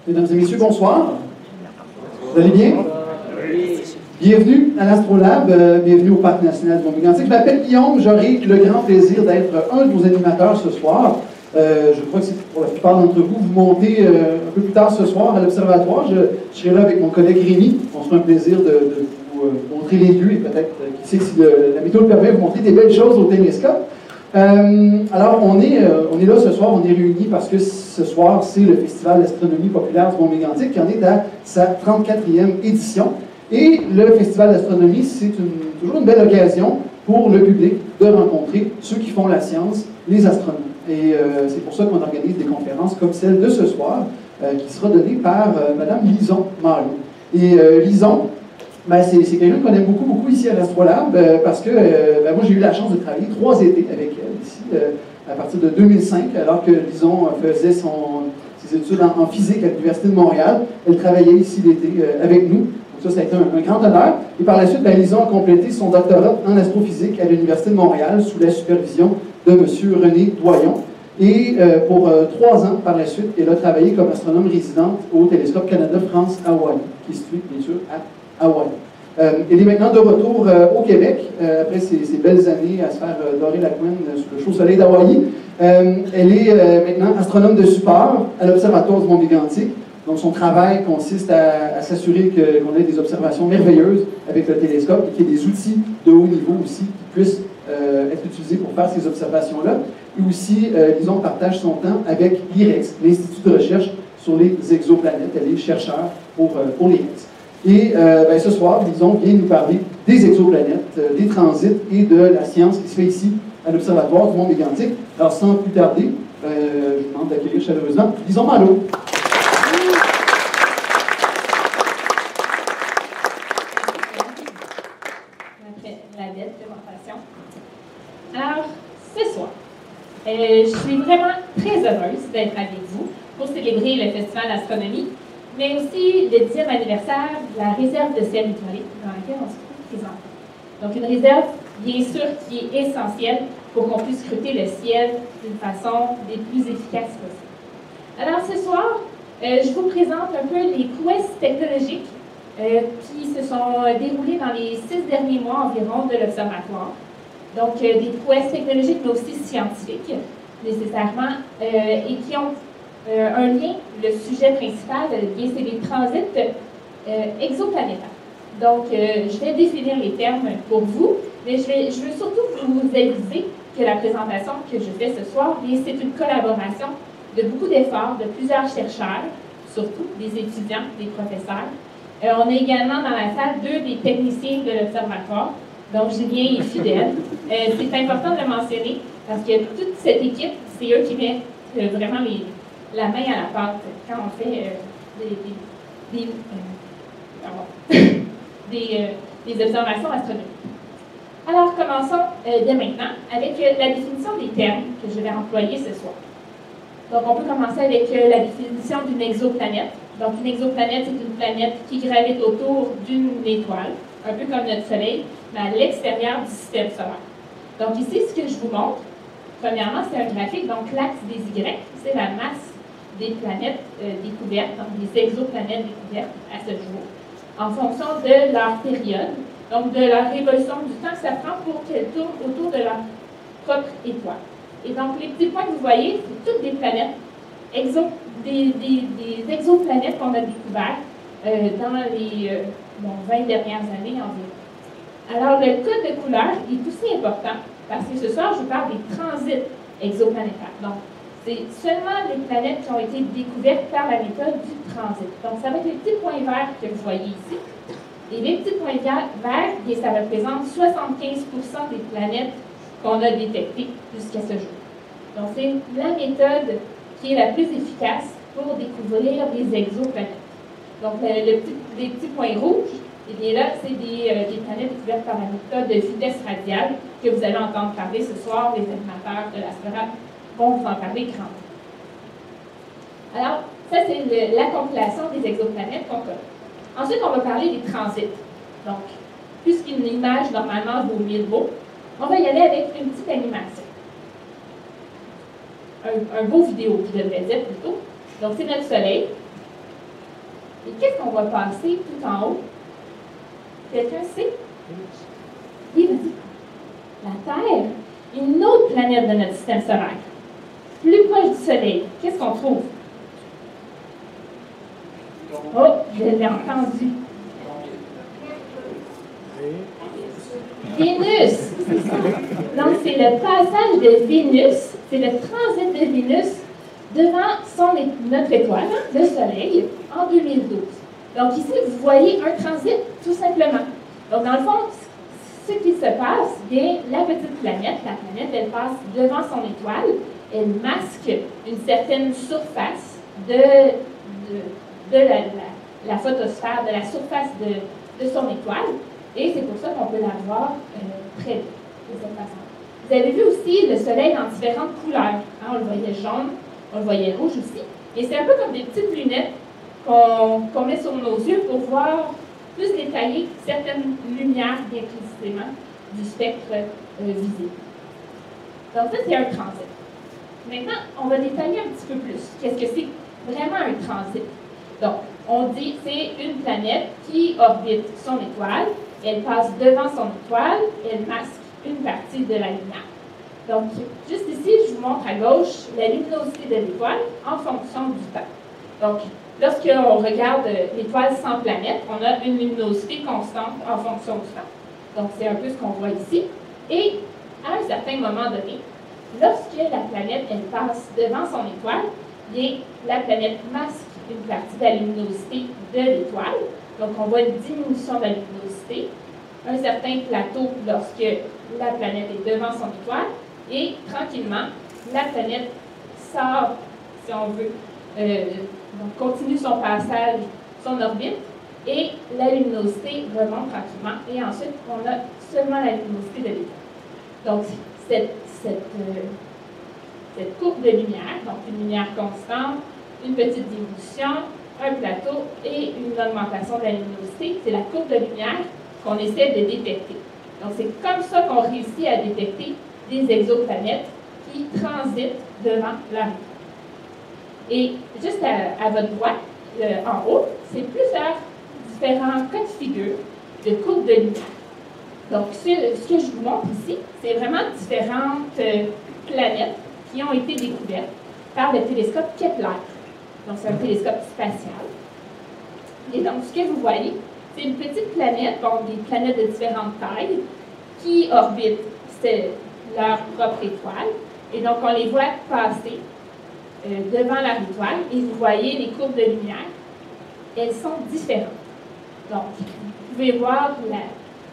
Mesdames et messieurs, bonsoir. Vous allez bien? Bienvenue à l'Astrolabe, bienvenue au Parc national du Mont-Mégantic. Je m'appelle Guillaume, j'aurai le grand plaisir d'être un de vos animateurs ce soir. Je crois que c'est pour la plupart d'entre vous, vous montez un peu plus tard ce soir à l'Observatoire. Je serai là avec mon collègue Rémi. On se fera un plaisir de vous montrer les lieux et peut-être, qui sait, si la météo le permet, vous montrer des belles choses au télescope. Alors, on est là ce soir, on est réunis parce que ce soir, c'est le Festival d'astronomie populaire du Mont-Mégantic qui en est à sa 34e édition. Et le Festival d'astronomie, c'est toujours une belle occasion pour le public de rencontrer ceux qui font la science, les astronomes. Et c'est pour ça qu'on organise des conférences comme celle de ce soir, qui sera donnée par Mme Lison Malo. Et Lison, ben, c'est quelqu'un qu'on aime beaucoup ici à l'Astrolabe, parce que ben, moi j'ai eu la chance de travailler 3 étés avec elle ici, à partir de 2005, alors que Lison faisait ses études en physique à l'Université de Montréal. Elle travaillait ici l'été avec nous. Donc ça a été un grand honneur. Et par la suite, ben, Lison a complété son doctorat en astrophysique à l'Université de Montréal sous la supervision de M. René Doyon. Et pour 3 ans par la suite, elle a travaillé comme astronome résidente au Télescope Canada-France-Hawaï, qui se situe bien sûr à Hawaï. Elle est maintenant de retour au Québec, après ces belles années à se faire dorer la couenne sous le chaud soleil d'Hawaï. Elle est maintenant astronome de support à l'Observatoire du Mont-Mégantic. Donc son travail consiste à s'assurer qu'on ait des observations merveilleuses avec le télescope et qu'il y ait des outils de haut niveau aussi qui puissent être utilisés pour faire ces observations-là. Et aussi, Lison partage son temps avec l'IREX, l'Institut de recherche sur les exoplanètes. Elle est chercheur pour l'IREX. Et ben, ce soir, Lison vient nous parler des exoplanètes, des transits et de la science qui se fait ici à l'Observatoire du Mont-Mégantic. Alors, sans plus tarder, je vous demande d'accueillir chaleureusement Lison Malo. La belle présentation. Alors, ce soir, je suis vraiment très heureuse d'être avec vous pour célébrer le Festival d'astronomie, mais aussi le 10e anniversaire de la réserve de ciel étoilé dans laquelle on se trouve présentement. Donc, une réserve, bien sûr, qui est essentielle pour qu'on puisse scruter le ciel d'une façon des plus efficaces possible. Alors, ce soir, je vous présente un peu les prouesses technologiques qui se sont déroulées dans les 6 derniers mois environ de l'Observatoire. Donc, des prouesses technologiques, mais aussi scientifiques, nécessairement, et qui ont un lien. Le sujet principal, c'est les transits exoplanétaires. Donc, je vais définir les termes pour vous, mais je veux surtout vous aviser que la présentation que je fais ce soir, c'est une collaboration de beaucoup d'efforts de plusieurs chercheurs, surtout des étudiants, des professeurs. On a également dans la salle 2 des techniciens de l'Observatoire, donc Julien et Fidèle. C'est important de le mentionner parce que toute cette équipe, c'est eux qui mettent vraiment la main à la pâte quand on fait des observations astronomiques. Alors, commençons dès maintenant avec la définition des termes que je vais employer ce soir. Donc, on peut commencer avec la définition d'une exoplanète. Donc, une exoplanète, c'est une planète qui gravite autour d'une étoile, un peu comme notre Soleil, mais à l'extérieur du système solaire. Donc, ici, ce que je vous montre, premièrement, c'est un graphique. Donc, l'axe des Y, c'est la masse des planètes découvertes, donc des exoplanètes découvertes à ce jour, en fonction de leur période, donc de leur révolution, du temps que ça prend pour qu'elles tournent autour de leur propre étoile. Et donc, les petits points que vous voyez, c'est toutes des planètes, des exoplanètes qu'on a découvertes dans les 20 dernières années environ. Alors, le code de couleur est aussi important parce que ce soir, je vous parle des transits exoplanétaires. Donc, c'est seulement les planètes qui ont été découvertes par la méthode du transit. Donc, ça va être les petits points verts que vous voyez ici. Et les petits points verts, ça représente 75% des planètes qu'on a détectées jusqu'à ce jour. Donc, c'est la méthode qui est la plus efficace pour découvrir les exoplanètes. Donc, les petits points rouges, eh bien là, c'est des planètes découvertes par la méthode de vitesse radiale que vous allez entendre parler ce soir. Les animateurs de l'Astrolabe vont vous en parler grandement. Alors, ça, c'est la compilation des exoplanètes qu'on connaît. Ensuite, on va parler des transits. Donc, puisqu'une image, normalement, vaut 1000 mots, on va y aller avec une petite animation. Un beau vidéo, je devrais dire plutôt. Donc, c'est notre Soleil. Et qu'est-ce qu'on va passer tout en haut? Quelqu'un sait? Oui, vas-y. La Terre, une autre planète de notre système solaire, plus proche du Soleil. Qu'est-ce qu'on trouve? Oh, je l'ai entendu. Vénus, c'est ça. Donc, c'est le passage de Vénus, c'est le transit de Vénus devant notre étoile, le Soleil, en 2012. Donc, ici, vous voyez un transit, tout simplement. Donc, dans le fond, ce qui se passe, bien, la petite planète, elle passe devant son étoile, elle masque une certaine surface de la photosphère, de la surface de son étoile, et c'est pour ça qu'on peut la voir près de cette façon. Vous avez vu aussi le Soleil en différentes couleurs. Hein, on le voyait jaune, on le voyait rouge aussi, et c'est un peu comme des petites lunettes qu'on met sur nos yeux pour voir plus détailler certaines lumières bien précisément du spectre visible. Donc ça, c'est un transit. Maintenant, on va détailler un petit peu plus. Qu'est-ce que c'est vraiment un transit? Donc, on dit que c'est une planète qui orbite son étoile, elle passe devant son étoile, elle masque une partie de la lumière. Donc, juste ici, je vous montre à gauche la luminosité de l'étoile en fonction du temps. Donc, lorsqu'on regarde l'étoile sans planète, on a une luminosité constante en fonction du temps. Donc, c'est un peu ce qu'on voit ici. Et à un certain moment donné, lorsque la planète elle passe devant son étoile, bien, la planète masque une partie de la luminosité de l'étoile. Donc, on voit une diminution de la luminosité, un certain plateau lorsque la planète est devant son étoile, et tranquillement, la planète sort, si on veut, donc continue son passage, son orbite, et la luminosité remonte tranquillement, et ensuite, on a seulement la luminosité de l'étoile. Donc, cette courbe de lumière, donc une lumière constante, une petite diminution, un plateau et une augmentation de la luminosité, c'est la courbe de lumière qu'on essaie de détecter. Donc, c'est comme ça qu'on réussit à détecter des exoplanètes qui transitent devant la Terre. Et juste à votre droite, en haut, c'est plusieurs différents cas de figure de courbes de lumière. Donc, ce que je vous montre ici, c'est vraiment différentes planètes qui ont été découvertes par le télescope Kepler. Donc, c'est un télescope spatial. Et donc, ce que vous voyez, c'est une petite planète, donc des planètes de différentes tailles, qui orbitent leur propre étoile. Et donc, on les voit passer devant leur étoile. Et vous voyez les courbes de lumière. Elles sont différentes. Donc, vous pouvez voir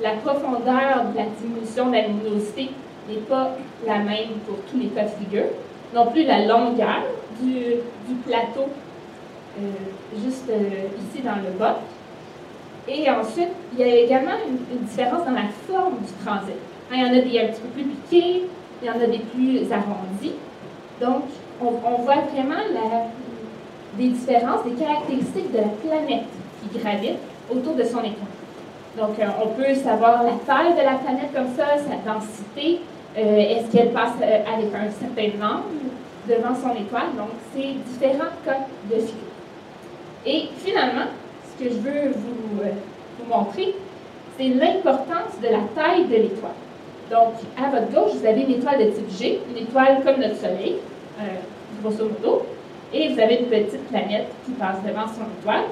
la profondeur de la diminution de la luminosité n'est pas la même pour tous les cas de figure. Non plus la longueur du plateau, juste ici dans le bas. Et ensuite, il y a également une différence dans la forme du transit. Il y en a des un petit peu plus piqués, il y en a des plus arrondis. Donc, on voit vraiment des différences, des caractéristiques de la planète qui gravite autour de son étoile. Donc, on peut savoir la taille de la planète comme ça, sa densité, est-ce qu'elle passe avec un certain angle devant son étoile. Donc, c'est différents cas de figure. Et finalement, ce que je veux vous montrer, c'est l'importance de la taille de l'étoile. Donc, à votre gauche, vous avez une étoile de type G, une étoile comme notre Soleil, grosso modo, et vous avez une petite planète qui passe devant son étoile.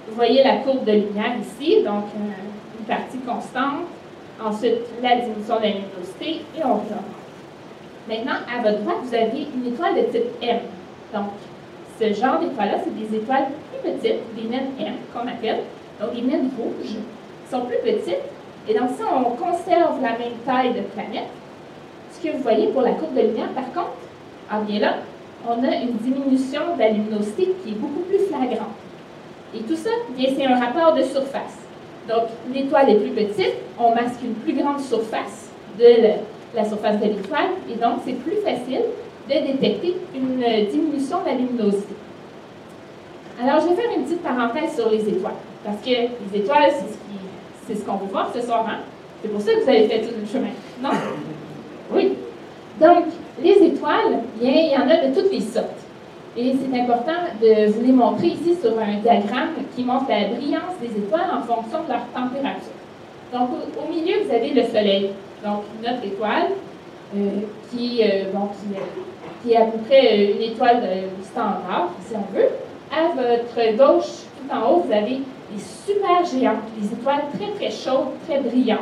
Vous voyez la courbe de lumière ici, donc une partie constante, ensuite la diminution de la luminosité, et on remonte. Maintenant, à votre droite, vous avez une étoile de type M. Donc, ce genre d'étoiles-là, c'est des étoiles plus petites, des naines M qu'on appelle, donc des naines rouges, qui sont plus petites. Et donc, si on conserve la même taille de planète, ce que vous voyez pour la courbe de lumière, par contre, ah bien là, on a une diminution de la luminosité qui est beaucoup plus flagrante. Et tout ça, bien, c'est un rapport de surface. Donc, l'étoile est plus petite, on masque une plus grande surface de la surface de l'étoile, et donc c'est plus facile de détecter une diminution de la luminosité. Alors, je vais faire une petite parenthèse sur les étoiles, parce que les étoiles, c'est ce qu'on veut voir ce soir, hein? C'est pour ça que vous avez fait tout le chemin, non? Oui. Donc, les étoiles, bien, il y en a de toutes les sortes. Et c'est important de vous les montrer ici sur un diagramme qui montre la brillance des étoiles en fonction de leur température. Donc, au milieu, vous avez le Soleil, donc notre étoile, qui est à peu près une étoile standard, si on veut. À votre gauche, tout en haut, vous avez des super géantes, des étoiles très, très chaudes, très brillantes.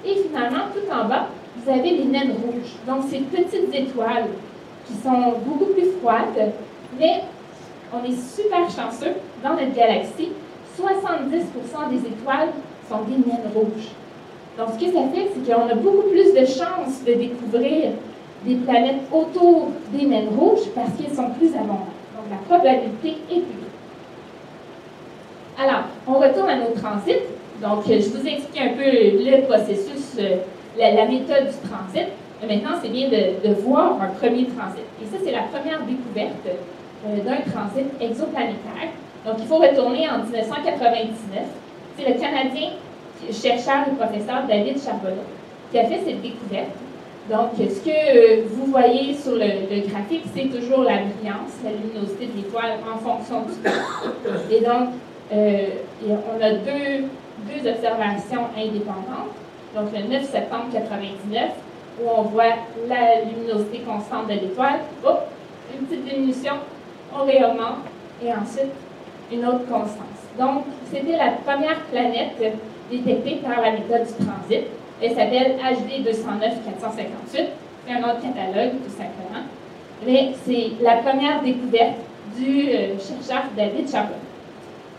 Et finalement, tout en bas, vous avez les naines rouges. Donc, ces petites étoiles qui sont beaucoup plus froides, mais on est super chanceux. Dans notre galaxie, 70% des étoiles sont des naines rouges. Donc, ce que ça fait, c'est qu'on a beaucoup plus de chances de découvrir des planètes autour des naines rouges parce qu'elles sont plus abondantes. Donc, la probabilité est plus grande. Alors, on retourne à nos transits. Donc, je vous ai expliqué un peu le processus, la méthode du transit. Mais maintenant, c'est bien de voir un premier transit. Et ça, c'est la première découverte d'un transit exoplanétaire. Donc, il faut retourner en 1999. C'est le Canadien chercheur et professeur David Charbonneau qui a fait cette découverte. Donc, ce que vous voyez sur le graphique, c'est toujours la brillance, la luminosité de l'étoile en fonction du temps. Et donc, on a deux observations indépendantes. Donc, le 9 septembre 1999, où on voit la luminosité constante de l'étoile. Oh, une petite diminution, on réaugmente, et ensuite, une autre constance. Donc, c'était la première planète détectée par la méthode du transit. Elle s'appelle HD 209-458. C'est un autre catalogue, tout simplement. Mais c'est la première découverte du chercheur David Charbonneau.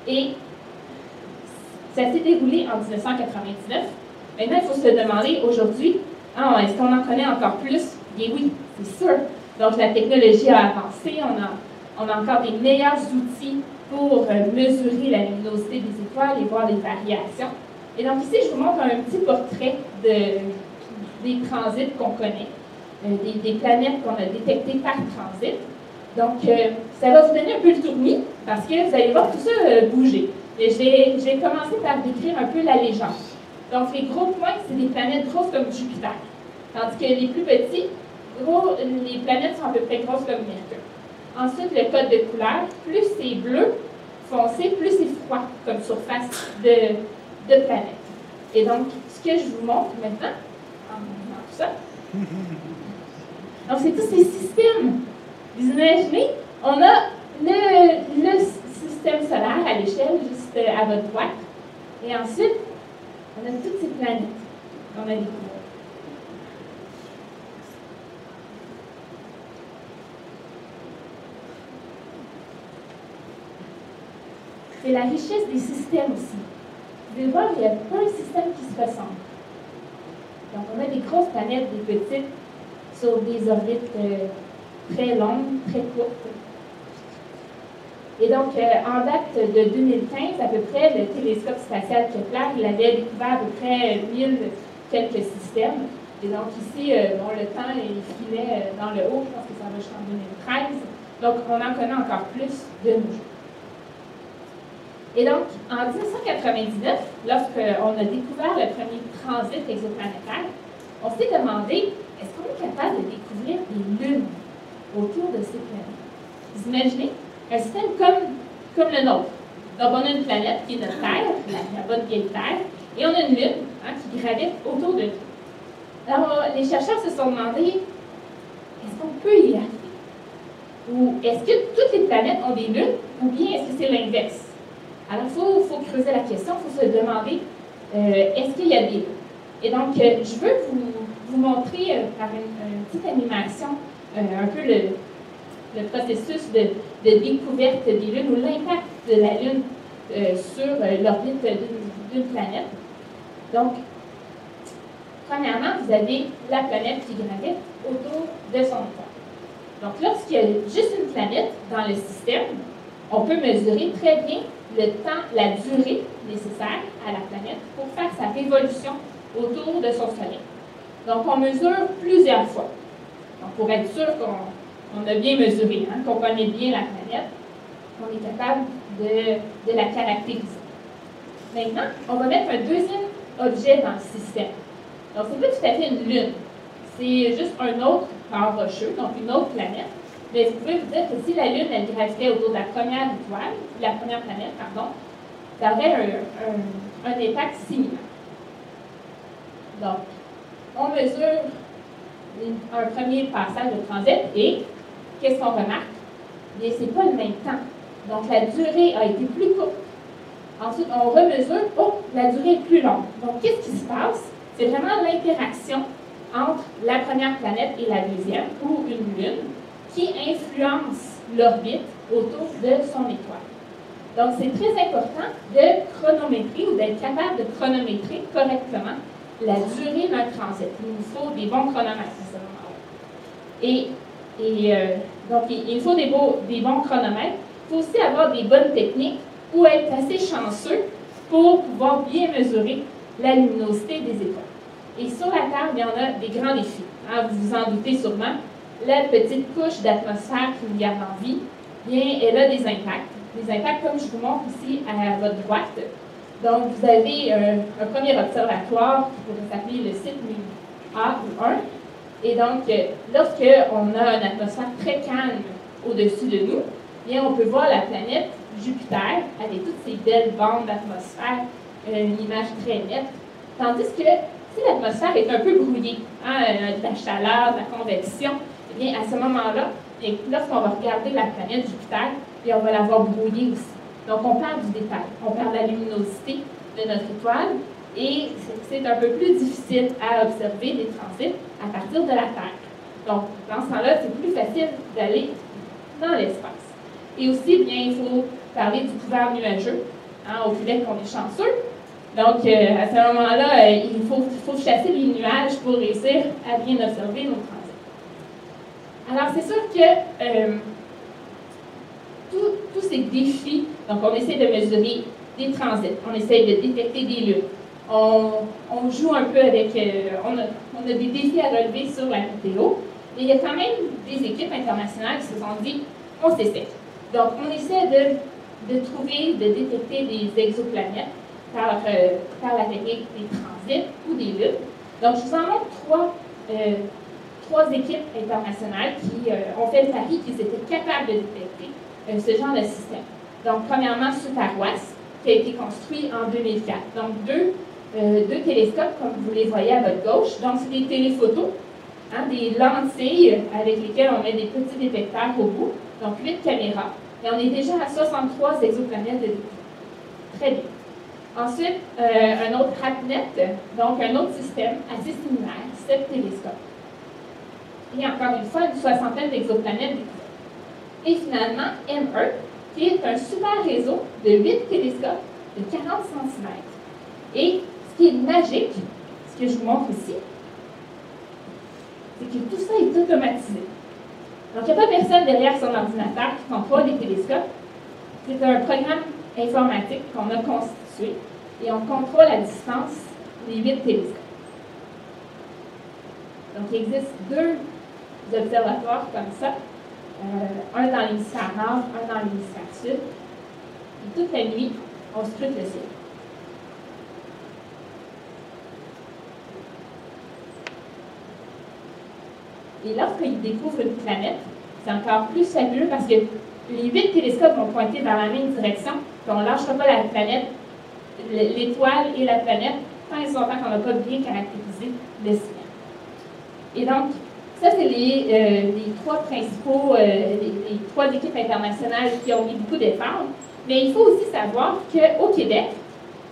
Et ça s'est déroulé en 1999. Maintenant, il faut se demander aujourd'hui, est-ce qu'on en connaît encore plus? Bien oui, c'est sûr. Donc, la technologie a avancé. On a encore des meilleurs outils pour mesurer la luminosité des étoiles et voir les variations. Et donc ici, je vous montre un petit portrait des transits qu'on connaît, des planètes qu'on a détectées par transit. Donc, ça va vous donner un peu le tournis, parce que vous allez voir tout ça bouger. Et j'ai commencé par décrire un peu la légende. Donc, les gros points, c'est des planètes grosses comme Jupiter. Tandis que les plus petits, les planètes sont à peu près grosses comme Mercure. Ensuite, le code de couleur, plus c'est bleu foncé, plus c'est froid comme surface de planète. Et donc, ce que je vous montre maintenant, en montrant tout ça, donc c'est tous ces systèmes. Vous imaginez, on a le système solaire à l'échelle, juste à votre droite, et ensuite, on a toutes ces planètes qu'on a découvertes. C'est la richesse des systèmes aussi. Vous pouvez voir, il n'y a pas un système qui se ressemble. Donc, on a des grosses planètes, des petites, sur des orbites très longues, très courtes. Et donc, en date de 2015, à peu près, le télescope spatial Kepler, il avait découvert à peu près 1000 quelques systèmes. Et donc, ici, le temps, il filait dans le haut, je pense que ça va jusqu'en 2013. Donc, on en connaît encore plus de nos jours. Et donc, en 1999, lorsqu'on a découvert le premier transit exoplanétaire, on s'est demandé, est-ce qu'on est capable de découvrir des lunes autour de ces planètes? Vous imaginez un système comme le nôtre. Donc, on a une planète qui est notre Terre, la bonne vieille Terre, et on a une lune qui gravite autour de nous. Alors, les chercheurs se sont demandé, est-ce qu'on peut y arriver? Ou est-ce que toutes les planètes ont des lunes, ou bien est-ce que c'est l'inverse? Alors, il faut creuser la question, il faut se demander, est-ce qu'il y a des lunes? Et donc, je veux vous montrer par une petite animation un peu le processus de découverte des lunes ou l'impact de la Lune sur l'orbite d'une planète. Donc, premièrement, vous avez la planète qui gravite autour de son étoile. Donc, lorsqu'il y a juste une planète dans le système, on peut mesurer très bien le temps, la durée nécessaire à la planète pour faire sa révolution autour de son Soleil. Donc, on mesure plusieurs fois. Donc, pour être sûr qu'on a bien mesuré, qu'on connaît bien la planète, on est capable de la caractériser. Maintenant, on va mettre un deuxième objet dans le système. Donc, ce n'est pas tout à fait une lune. C'est juste un autre corps rocheux, donc une autre planète. Mais vous pouvez vous dire que si la Lune, elle gravitait autour de la première étoile, la première planète, pardon, ça aurait un impact similaire. Donc, on mesure un premier passage de transit et qu'est-ce qu'on remarque? Bien, ce n'est pas le même temps. Donc, la durée a été plus courte. Ensuite, on remesure, oh, la durée est plus longue. Donc, qu'est-ce qui se passe? C'est vraiment l'interaction entre la première planète et la deuxième, ou une lune, qui influence l'orbite autour de son étoile. Donc, c'est très important de chronométrer ou d'être capable de chronométrer correctement la durée d'un transit. Il nous faut des bons chronomètres à ce moment-là. Donc, il nous faut des bons chronomètres. Il faut aussi avoir des bonnes techniques ou être assez chanceux pour pouvoir bien mesurer la luminosité des étoiles. Et sur la Terre, il y en a des grands défis. Hein, vous vous en doutez sûrement. La petite couche d'atmosphère qui nous garde en vie, bien, elle a des impacts. Des impacts comme je vous montre ici à votre droite. Donc, vous avez un premier observatoire qui pourrait s'appeler le site A ou 1. Et donc, lorsqu'on a une atmosphère très calme au-dessus de nous, bien, on peut voir la planète Jupiter avec toutes ces belles bandes d'atmosphère, une image très nette. Tandis que si l'atmosphère est un peu brouillée, hein, de la chaleur, de la convection, eh bien, à ce moment-là, lorsqu'on va regarder la planète Jupiter, puis on va la voir brouillée aussi. Donc, on perd du détail, on perd la luminosité de notre étoile et c'est un peu plus difficile à observer des transits à partir de la Terre. Donc, dans ce temps-là, c'est plus facile d'aller dans l'espace. Et aussi, bien, il faut parler du couvert nuageux. Hein, au Québec, on est chanceux. Donc, à ce moment-là, il faut chasser les nuages pour réussir à bien observer nos transits. Alors, c'est sûr que tous ces défis, donc on essaie de mesurer des transits, on essaie de détecter des lunes, on joue un peu avec, on a des défis à relever sur la météo, et il y a quand même des équipes internationales qui se sont dit, on s'essaie. Donc, on essaie de trouver, de détecter des exoplanètes par la technique des transits ou des lunes. Donc, je vous en montre trois équipes internationales qui ont fait le pari qu'ils étaient capables de détecter ce genre de système. Donc, premièrement, SuperWAS, qui a été construit en 2004. Donc, deux télescopes, comme vous les voyez à votre gauche. Donc, c'est des téléphotos, hein, des lentilles avec lesquelles on met des petits détecteurs au bout. Donc, 8 caméras. Et on est déjà à 63 exoplanètes de détectés. Très bien. Ensuite, un autre HAPNet, donc un autre système assez similaire, 7 télescopes. Et encore une fois, une soixantaine d'exoplanètes découvertes. Et finalement, M-Earth, qui est un super réseau de 8 télescopes de 40 cm. Et ce qui est magique, ce que je vous montre ici, c'est que tout ça est automatisé. Donc, il n'y a pas personne derrière son ordinateur qui contrôle les télescopes. C'est un programme informatique qu'on a constitué et on contrôle à distance les 8 télescopes. Donc, il existe 2 observatoires comme ça, un dans l'hémisphère nord, un dans l'hémisphère sud. Et toute la nuit, on scrute le ciel. Et lorsqu'ils découvrent une planète, c'est encore plus fabuleux parce que les 8 télescopes vont pointer dans la même direction. On ne lâchera pas la planète, l'étoile et la planète, tant et longtemps qu'on n'a pas bien caractérisé le ciel. Et donc, ça, c'est les 3 principaux, les 3 équipes internationales qui ont mis beaucoup d'efforts. Mais il faut aussi savoir qu'au Québec,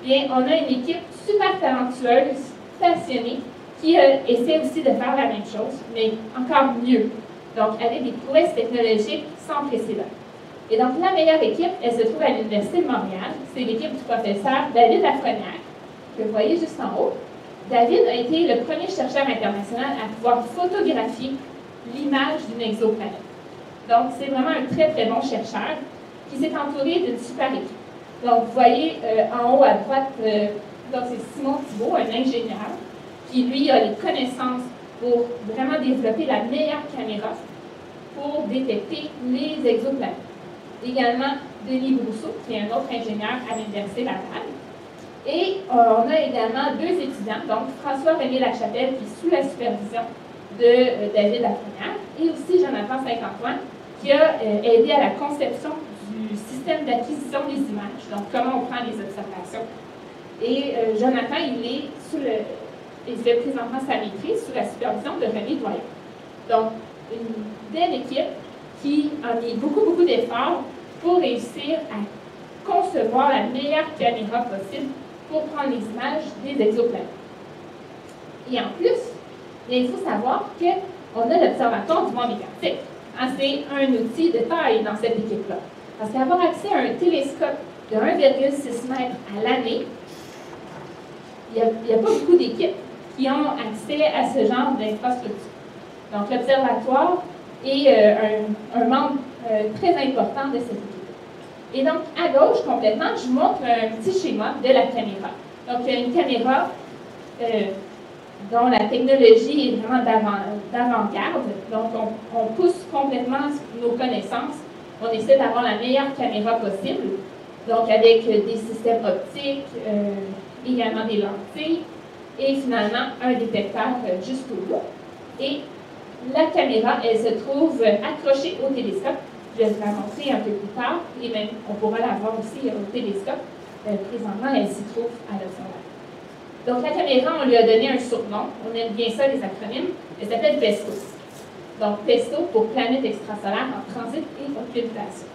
bien, on a une équipe super talentueuse, passionnée, qui essaie aussi de faire la même chose, mais encore mieux. Donc, avec des prouesses technologiques sans précédent. Et donc, la meilleure équipe, elle se trouve à l'Université de Montréal. C'est l'équipe du professeur David Lafrenière, que vous voyez juste en haut. David a été le premier chercheur international à pouvoir photographier l'image d'une exoplanète. Donc, c'est vraiment un très, très bon chercheur qui s'est entouré d'une super équipe. Donc, vous voyez en haut à droite, c'est Simon Thibault, un ingénieur, qui, lui, a les connaissances pour vraiment développer la meilleure caméra pour détecter les exoplanètes. Également, Denis Brousseau, qui est un autre ingénieur à l'Université Laval. Et on a également 2 étudiants, donc François-René Lachapelle, qui est sous la supervision de David Lafrenière, et aussi Jonathan Saint-Antoine, qui a aidé à la conception du système d'acquisition des images, donc comment on prend les observations. Et Jonathan, il fait présentement sa maîtrise sous la supervision de René Doyon. Donc, une belle équipe qui a mis beaucoup d'efforts pour réussir à concevoir la meilleure caméra possible pour prendre les images des exoplanètes. Et en plus, il faut savoir qu'on a l'Observatoire du Mont Mégantic. C'est un outil de taille dans cette équipe-là. Parce qu'avoir accès à un télescope de 1,6 m à l'année, il n'y a pas beaucoup d'équipes qui ont accès à ce genre d'infrastructure. Donc, l'Observatoire est un membre très important de cette équipe. Et donc, à gauche, complètement, je vous montre un petit schéma de la caméra. Donc, il y a une caméra dont la technologie est vraiment d'avant-garde. Donc, on pousse complètement nos connaissances. On essaie d'avoir la meilleure caméra possible. Donc, avec des systèmes optiques, également des lentilles, et finalement, un détecteur jusqu'au bout. Et la caméra, elle se trouve accrochée au télescope. Je vais vous la montrer un peu plus tard, et même on pourra la voir aussi au télescope. Présentement, elle s'y trouve à l'observatoire. Donc, la caméra, on lui a donné un surnom. On aime bien ça, les acronymes. Elle s'appelle PESTO. Donc, PESTO pour Planète extrasolaire en transit et occultation.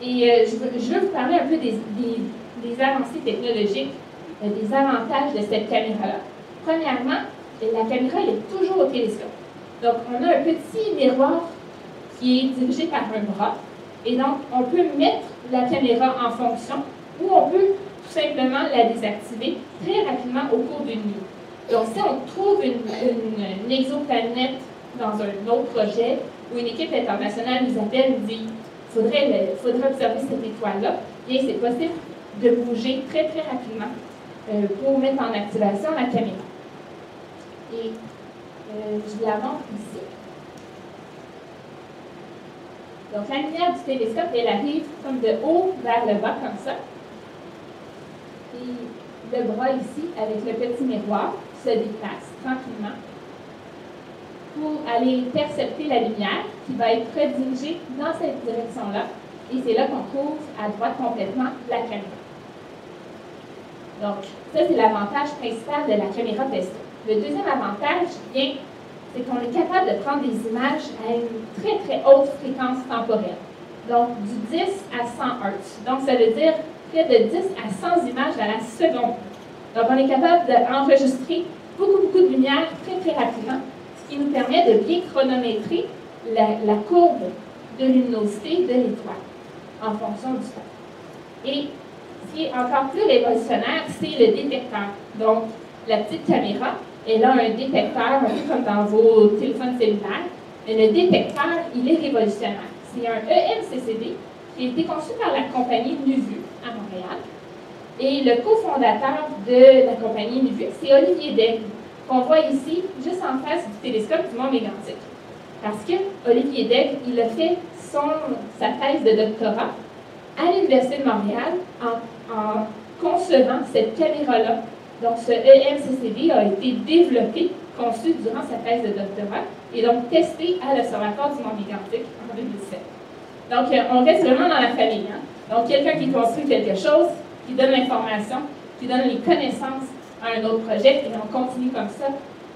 Et je veux vous parler un peu des avancées technologiques, des avantages de cette caméra-là. Premièrement, la caméra elle est toujours au télescope. Donc, on a un petit miroir qui est dirigé par un bras. Et donc, on peut mettre la caméra en fonction ou on peut tout simplement la désactiver très rapidement au cours d'une nuit. Donc, si on trouve une exoplanète dans un autre projet ou une équipe internationale nous appelle et nous dit il faudrait observer cette étoile-là, bien, c'est possible de bouger très rapidement pour mettre en activation la caméra. Et je vous la montre ici. Donc, la lumière du télescope, elle arrive comme de haut vers le bas, comme ça. Et le bras ici, avec le petit miroir, se déplace tranquillement pour aller intercepter la lumière qui va être redirigée dans cette direction-là. Et c'est là qu'on trouve à droite complètement la caméra. Donc, ça, c'est l'avantage principal de la caméra PESTO. Le deuxième avantage, c'est qu'on est capable de prendre des images à une très haute fréquence temporelle. Donc, du 10 à 100 Hz. Donc, ça veut dire près de 10 à 100 images à la seconde. Donc, on est capable d'enregistrer beaucoup de lumière très rapidement, ce qui nous permet de bien chronométrer la courbe de luminosité de l'étoile en fonction du temps. Et ce qui est encore plus révolutionnaire, c'est le détecteur. Donc, la petite caméra, elle a un détecteur, un peu comme dans vos téléphones cellulaires. Mais le détecteur, il est révolutionnaire. C'est un EMCCD qui a été conçu par la compagnie NuVu à Montréal. Et le cofondateur de la compagnie NuVu, c'est Olivier Daigle, qu'on voit ici, juste en face du télescope du Mont Mégantic. Parce que Olivier Daigle, il a fait sa thèse de doctorat à l'Université de Montréal en concevant cette caméra-là. Donc, ce EMCCD a été développé, conçu durant sa thèse de doctorat et donc testé à l'Observatoire du Mont Mégantic en 2007. Donc, on reste vraiment dans la famille. Donc, quelqu'un qui construit quelque chose, qui donne l'information, qui donne les connaissances à un autre projet, et on continue comme ça.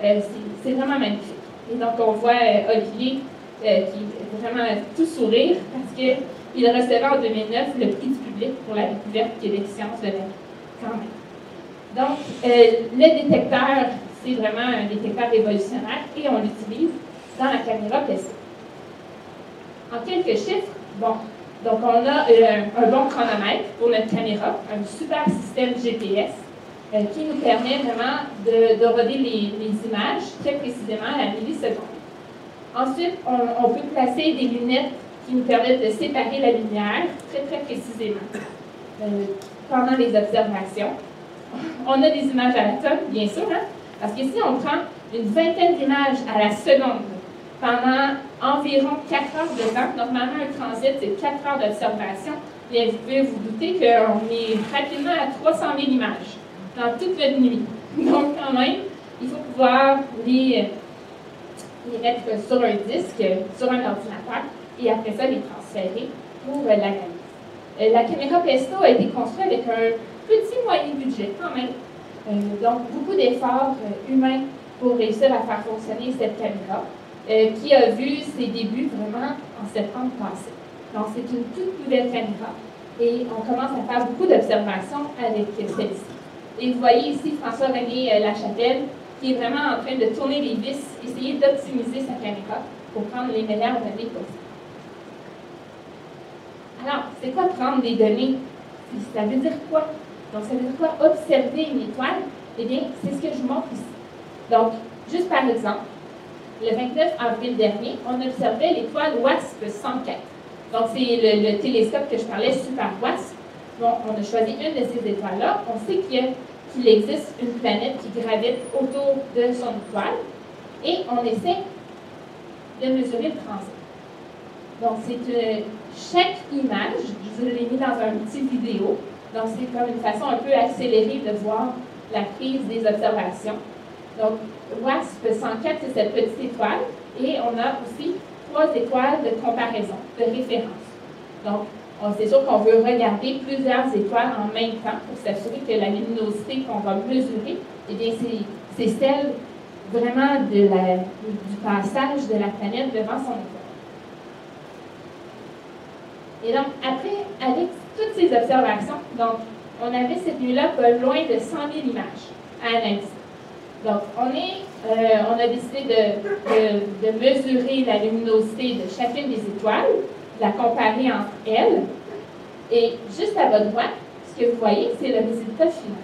C'est vraiment magnifique. Et donc, on voit Olivier qui est vraiment tout sourire parce qu'il recevait en 2009 le prix du public pour la découverte Québec Science de la vie, quand même. Donc, le détecteur, c'est vraiment un détecteur révolutionnaire et on l'utilise dans la caméra PESTO. En quelques chiffres, bon, donc on a un bon chronomètre pour notre caméra, un super système GPS qui nous permet vraiment de roder les images très précisément à la milliseconde. Ensuite, on peut placer des lunettes qui nous permettent de séparer la lumière très précisément pendant les observations. On a des images à la tonne, bien sûr, parce que si on prend une vingtaine d'images à la seconde pendant environ 4 heures de temps, normalement un transit c'est 4 heures d'observation, bien vous pouvez vous douter qu'on est rapidement à 300 000 images dans toute la nuit. Donc quand même, il faut pouvoir les les mettre sur un disque, sur un ordinateur, et après ça, les transférer pour l'analyse. La caméra Pesto a été construite avec un petit moyen budget quand même. Donc, beaucoup d'efforts humains pour réussir à faire fonctionner cette caméra, qui a vu ses débuts vraiment en septembre passé. Donc, c'est une toute nouvelle caméra et on commence à faire beaucoup d'observations avec celle-ci. Et vous voyez ici François-René Lachapelle qui est vraiment en train de tourner les vis, essayer d'optimiser sa caméra pour prendre les meilleures données possibles. Alors, c'est quoi prendre des données? Ça veut dire quoi? Donc, ça veut dire quoi observer une étoile? Eh bien, c'est ce que je vous montre ici. Donc, juste par exemple, le 29 avril dernier, on observait l'étoile WASP 104. Donc, c'est le télescope que je parlais, Super WASP. Bon, on a choisi une de ces étoiles-là. On sait qu'il existe une planète qui gravite autour de son étoile. Et on essaie de mesurer le transit. Donc, c'est chaque image, je vous l'ai mis dans un petit vidéo. Donc, c'est comme une façon un peu accélérée de voir la prise des observations. Donc, WASP 104, c'est cette petite étoile. Et on a aussi 3 étoiles de comparaison, de référence. Donc, c'est sûr qu'on veut regarder plusieurs étoiles en même temps pour s'assurer que la luminosité qu'on va mesurer, eh bien, c'est celle vraiment du passage de la planète devant son étoile. Et donc, après, avec toutes ces observations, donc, on avait cette nuit-là pas loin de 100 000 images à analyser. Donc, on a décidé de mesurer la luminosité de chacune des étoiles, de la comparer entre elles. Et juste à votre droite, ce que vous voyez, c'est le résultat final.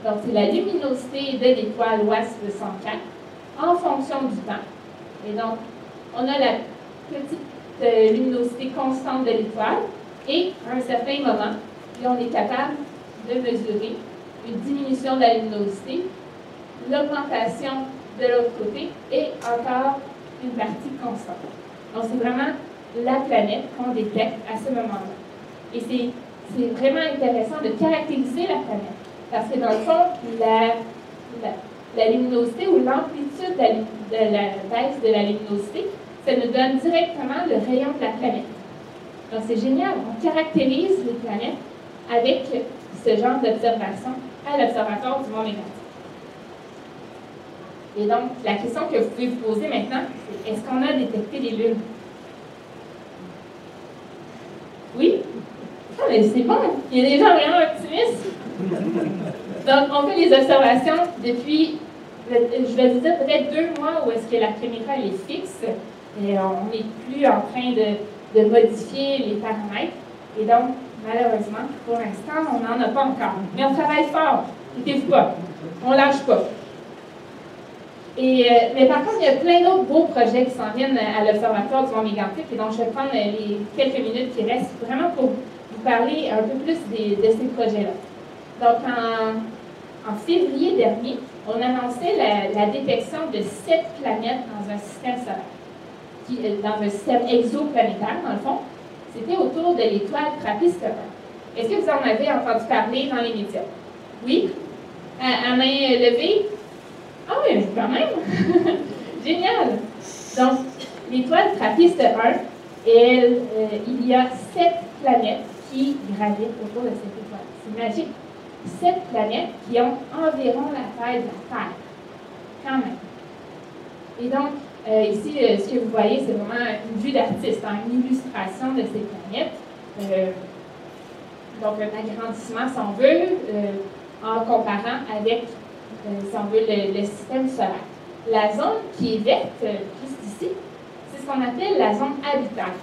Donc, c'est la luminosité de l'étoile WASP 104 en fonction du temps. Et donc, on a la petite luminosité constante de l'étoile et à un certain moment, on est capable de mesurer une diminution de la luminosité, l'augmentation de l'autre côté et encore une partie constante. Donc, c'est vraiment la planète qu'on détecte à ce moment-là. Et c'est vraiment intéressant de caractériser la planète. Parce que dans le fond, la luminosité ou l'amplitude de la baisse de la luminosité, ça nous donne directement le rayon de la planète. Donc, c'est génial. On caractérise les planètes avec ce genre d'observation à l'Observatoire du Mont Mégantic. Et donc, la question que vous pouvez vous poser maintenant, c'est est-ce qu'on a détecté les lunes? Oui? Ah, mais c'est bon! Il y a des gens vraiment optimistes. Donc, on fait les observations depuis, je vais vous dire, peut-être 2 mois où est-ce que la caméra elle est fixe. Et on n'est plus en train de modifier les paramètres. Et donc, malheureusement, pour l'instant, on n'en a pas encore. Mais on travaille fort. Inquiétez-vous pas. On ne lâche pas. Mais par contre, il y a plein d'autres beaux projets qui s'en viennent à l'Observatoire du Mont Mégantic. Et donc, je vais prendre les quelques minutes qui restent vraiment pour vous parler un peu plus de ces projets-là. Donc, en février dernier, on annonçait la détection de 7 planètes dans un système solaire, dans un système exoplanétaire, dans le fond. C'était autour de l'étoile Trappiste 1. Est-ce que vous en avez entendu parler dans les médias? Oui? À main levée? Ah oui, quand même! Génial! Donc, l'étoile Trappiste 1, il y a 7 planètes qui gravitent autour de cette étoile. C'est magique. 7 planètes qui ont environ la taille de la Terre. Quand même. Et donc, ici, ce que vous voyez, c'est vraiment une vue d'artiste, une illustration de ces planètes. Donc, un agrandissement, si on veut, en comparant avec, si on veut, le système solaire. La zone qui est verte, juste ici, c'est ce qu'on appelle la zone habitable.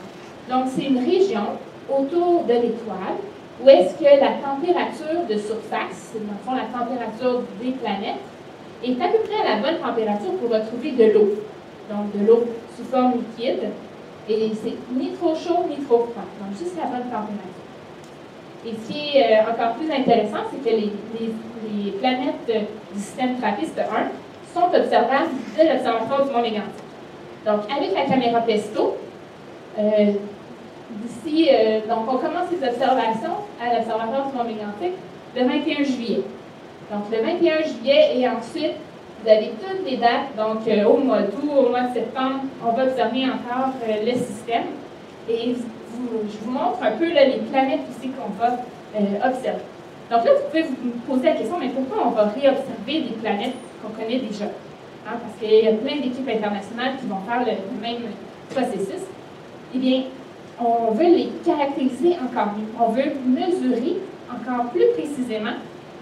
Donc, c'est une région autour de l'étoile où est-ce que la température de surface, dans le fond, la température des planètes, est à peu près à la bonne température pour retrouver de l'eau. Donc, de l'eau sous forme liquide. Et c'est ni trop chaud, ni trop froid. Donc, juste la bonne température. Et ce qui est encore plus intéressant, c'est que les planètes du système Trappiste 1 sont observables de l'Observatoire du Mont Mégantic. Donc, avec la caméra Pesto, d'ici, donc on commence les observations à l'Observatoire du Mont Mégantic le 21 juillet. Donc, le 21 juillet et ensuite Vous avez toutes les dates, donc au mois d'août, au mois de septembre, on va observer encore le système. Et je vous montre un peu là, les planètes aussi qu'on va observer. Donc là, vous pouvez vous poser la question, mais pourquoi on va réobserver des planètes qu'on connaît déjà? Hein, parce qu'il y a plein d'équipes internationales qui vont faire le même processus. Eh bien, on veut les caractériser encore mieux. On veut mesurer encore plus précisément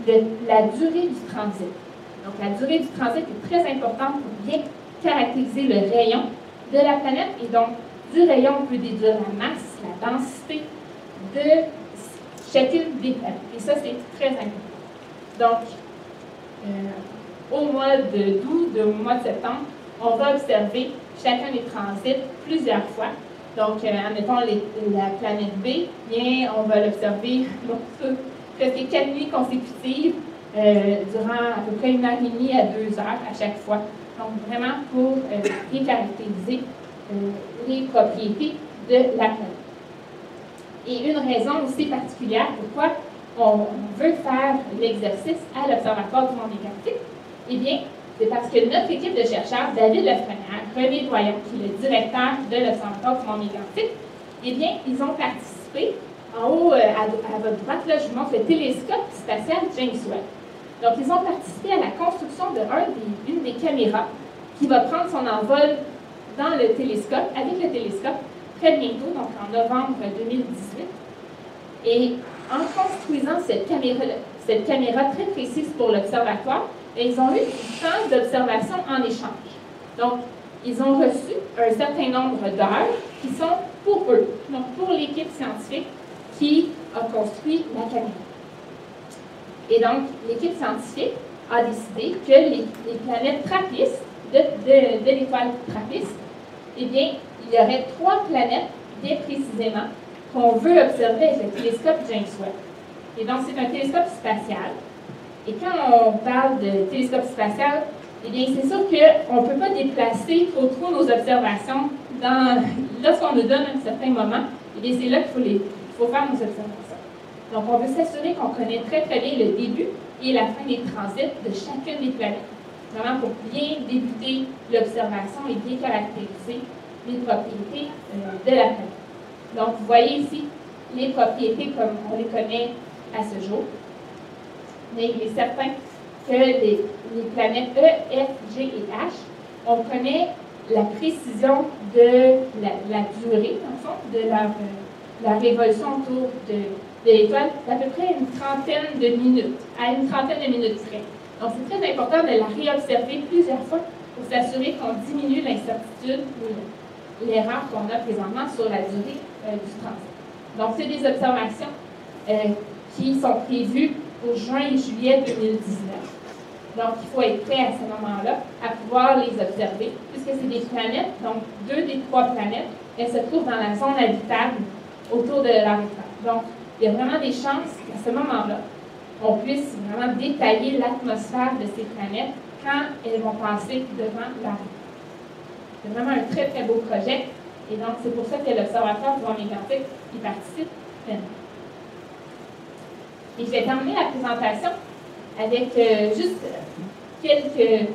la durée du transit. Donc, la durée du transit est très importante pour bien caractériser le rayon de la planète. Et donc, du rayon, on peut déduire la masse, la densité de chacune des planètes. Et ça, c'est très important. Donc, au mois d'août, au mois de septembre, on va observer chacun des transits plusieurs fois. Donc, admettons la planète B, bien, on va l'observer presque 4 nuits consécutives durant à peu près 1h30 à 2 heures à chaque fois. Donc, vraiment pour bien caractériser les propriétés de la planète. Et une raison aussi particulière pourquoi on veut faire l'exercice à l'Observatoire du monde galactique, eh bien, c'est parce que notre équipe de chercheurs, David Lefrenière, René Doyon, qui est le directeur de l'Observatoire du monde galactique, eh bien, ils ont participé, en haut à votre droite, là, je vous montre le télescope spatial James Webb. Donc, ils ont participé à la construction d'une des caméras qui va prendre son envol dans le télescope, avec le télescope, très bientôt, donc en novembre 2018. Et en construisant cette caméra très précise pour l'observatoire, ils ont eu du temps d'observation en échange. Donc, ils ont reçu un certain nombre d'heures qui sont pour eux, donc pour l'équipe scientifique qui a construit la caméra. Et donc, l'équipe scientifique a décidé que les planètes trappistes, de l'étoile trappiste, eh bien, il y aurait 3 planètes, bien précisément, qu'on veut observer avec le télescope James Webb. Et donc, c'est un télescope spatial. Et quand on parle de télescope spatial, eh bien, c'est sûr qu'on ne peut pas déplacer trop nos observations lorsqu'on nous donne un certain moment. Eh bien, c'est là qu'il faut faire nos observations. Donc, on veut s'assurer qu'on connaît très, très bien le début et la fin des transits de chacune des planètes. Vraiment pour bien débuter l'observation et bien caractériser les propriétés de la planète. Donc, vous voyez ici les propriétés comme on les connaît à ce jour. Mais il est certain que les planètes E, F, G et H, on connaît la précision de la durée, en fond, de leur révolution autour de l'étoile, d'à peu près une trentaine de minutes, à une trentaine de minutes près. Donc, c'est très important de la réobserver plusieurs fois pour s'assurer qu'on diminue l'incertitude ou l'erreur qu'on a présentement sur la durée du transit. Donc, c'est des observations qui sont prévues pour juin et juillet 2019. Donc, il faut être prêt à ce moment-là à pouvoir les observer, puisque c'est des planètes, donc 2 des 3 planètes, elles se trouvent dans la zone habitable autour de leur étoile. Donc, il y a vraiment des chances qu'à ce moment-là, on puisse vraiment détailler l'atmosphère de ces planètes quand elles vont passer devant leur étoile. C'est vraiment un très, très beau projet. Et donc, c'est pour ça que l'Observatoire du monde galactique y participe pleinement. Et je vais terminer la présentation avec juste quelques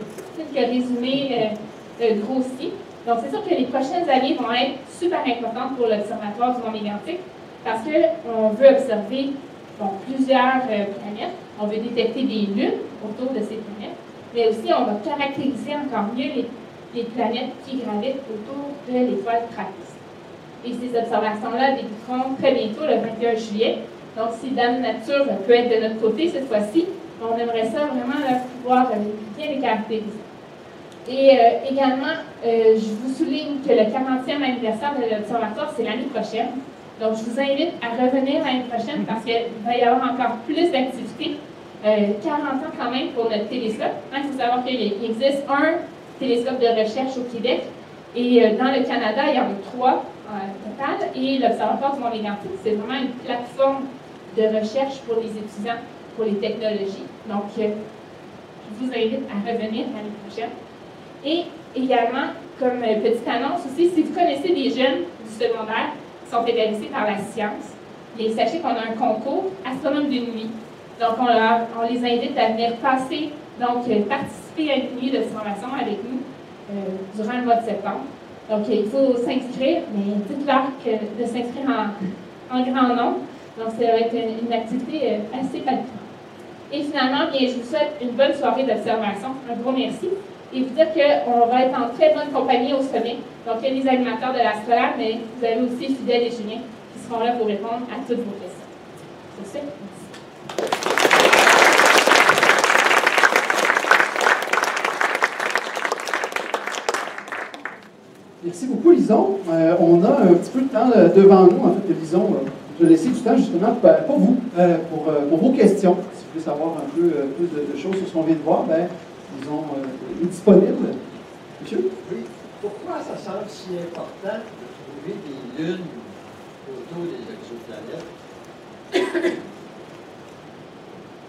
résumés grossiers. Donc, c'est sûr que les prochaines années vont être super importantes pour l'Observatoire du monde galactique parce qu'on veut observer plusieurs planètes. On veut détecter des lunes autour de ces planètes, mais aussi on va caractériser encore mieux les planètes qui gravitent autour de l'étoile trappiste. Et ces observations-là débuteront très bientôt, le 21 juillet. Donc, si Dame Nature peut être de notre côté cette fois-ci, on aimerait ça vraiment pouvoir bien les caractériser. Et également, je vous souligne que le 40e anniversaire de l'Observatoire, c'est l'année prochaine. Donc, je vous invite à revenir l'année prochaine parce qu'il va y avoir encore plus d'activités. 40 ans quand même pour notre télescope. Il faut savoir qu'il existe un télescope de recherche au Québec et dans le Canada, il y en a 3 total. Et l'Observatoire du monde galactique, c'est vraiment une plateforme de recherche pour les étudiants, pour les technologies. Donc, je vous invite à revenir l'année prochaine. Et également, comme petite annonce aussi, si vous connaissez des jeunes du secondaire qui sont intéressés par la science, et sachez qu'on a un concours Astronome d'une nuit. Donc, on les invite à venir passer, donc participer participer à une nuit de formation avec nous durant le mois de septembre. Donc, il faut s'inscrire, mais dites-leur de s'inscrire en grand nombre. Donc, ça va être une activité assez palpitante. Et finalement, bien, je vous souhaite une bonne soirée d'observation. Un gros merci. Et vous dire qu'on va être en très bonne compagnie au sommet. Donc, il y a les animateurs de l'Astrolabe, mais vous avez aussi Fidèle et Julien qui seront là pour répondre à toutes vos questions. C'est ça. Merci. Merci beaucoup, Lison. On a un petit peu de temps devant nous. En fait, Lison, je vais laisser du temps justement pour vous, pour vos questions. Si vous voulez savoir un peu plus de choses sur ce qu'on vient de voir, Lison est disponible. Monsieur? Oui. Pourquoi ça semble si important de trouver des lunes autour des exoplanètes?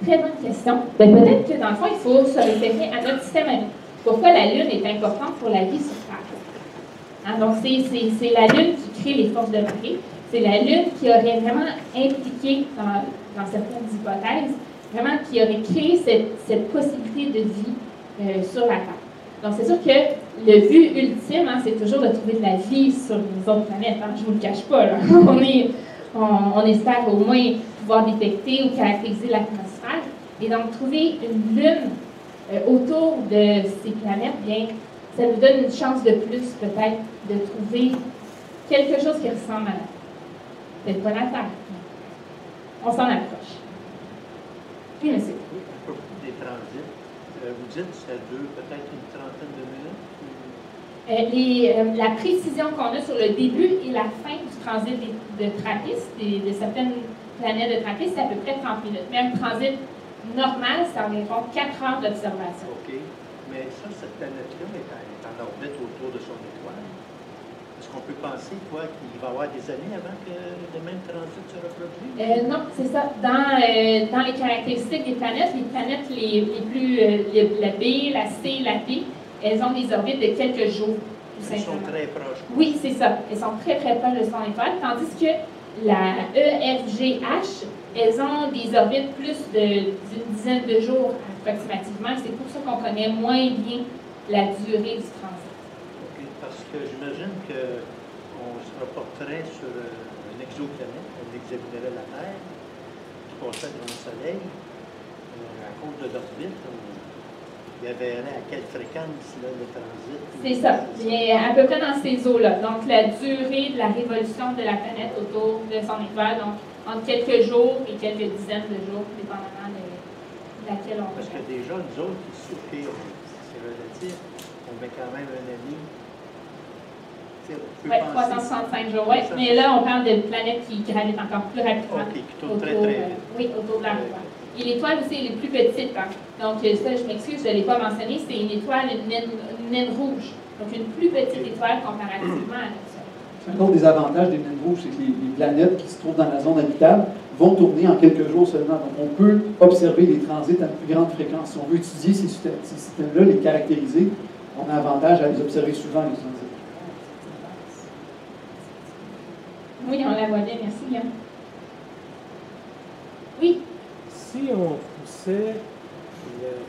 Très bonne question. Peut-être que dans le fond, il faut se référer à notre système à nous. Pourquoi la Lune est importante pour la vie sur Terre? Hein, donc, c'est la Lune qui crée les forces de marée. C'est la Lune qui aurait vraiment impliqué dans certaines hypothèses, vraiment qui aurait créé cette possibilité de vie sur la Terre. Donc, c'est sûr que le but ultime, hein, c'est toujours de trouver de la vie sur les autres planètes. Hein, je ne vous le cache pas. Là. On espère au moins pouvoir détecter ou caractériser l'atmosphère. Et donc, trouver une Lune autour de ces planètes, bien, ça nous donne une chance de plus, peut-être, de trouver quelque chose qui ressemble à la Terre. Peut-être pas la Terre. On s'en approche. Oui, monsieur. Oui, à propos des transits, vous dites que c'est peut-être une trentaine de minutes? La précision qu'on a sur le début et la fin du transit de Trappist, de certaines planètes de Trappist, c'est à peu près 30 minutes. Mais un transit normal, c'est environ 4 heures d'observation. OK. Mais ça, cette planète-là est en orbite autour de son étoile. Est-ce qu'on peut penser, quoi, qu'il va y avoir des années avant que le même transit se reproduise? Non, c'est ça. Dans les caractéristiques des planètes les plus, la B, la C, la D, elles ont des orbites de quelques jours, tout Elles simplement. sont très proches. Oui, c'est ça. Elles sont très, très proches de son étoile, tandis que la E, F, G, H, elles ont des orbites plus d'une dizaine de jours approximativement. C'est pour ça qu'on connaît moins bien la durée du transit. OK, parce que j'imagine qu'on se reporterait sur une exoplanète, on examinerait la Terre, qui passerait devant le Soleil, à cause de l'orbite, il verrait à quelle fréquence là, le transit. C'est ça. Il est à peu près dans ces eaux-là. Donc, la durée de la révolution de la planète autour de son étoile, donc entre quelques jours et quelques dizaines de jours, dépendamment de laquelle on Parce que regarde. déjà, nous autres, ici, au pire, c'est relatif, on met quand même un ami. Oui, 365 jours, oui. Mais là, on parle de planètes qui gravitent encore plus rapidement. OK, qui tournent très, très vite. Oui, autour de leur étoile. Et l'étoile aussi, elle est plus petite. Hein. Donc, ça, je m'excuse, je ne l'ai pas mentionné, c'est une étoile, une naine rouge. Donc, une plus petite étoile comparativement à notre Soleil. Un autre des avantages des naines rouges, c'est que les planètes qui se trouvent dans la zone habitable vont tourner en quelques jours seulement. Donc, on peut observer les transits à une plus grande fréquence. Si on veut étudier ces systèmes-là, les caractériser, on a avantage à les observer souvent, les transits. Oui, on la voit bien. Merci, Guillaume. Oui. Si on poussait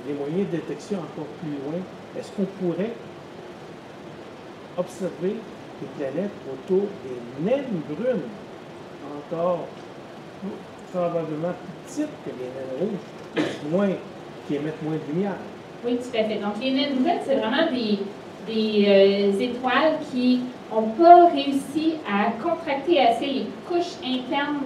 les moyens de détection encore plus loin, est-ce qu'on pourrait observer des planètes autour des naines brunes, encore probablement plus petites que les naines rouges, qui émettent moins de lumière? Oui, tout à fait. Donc, les naines brunes, c'est vraiment des étoiles qui n'ont pas réussi à contracter assez les couches internes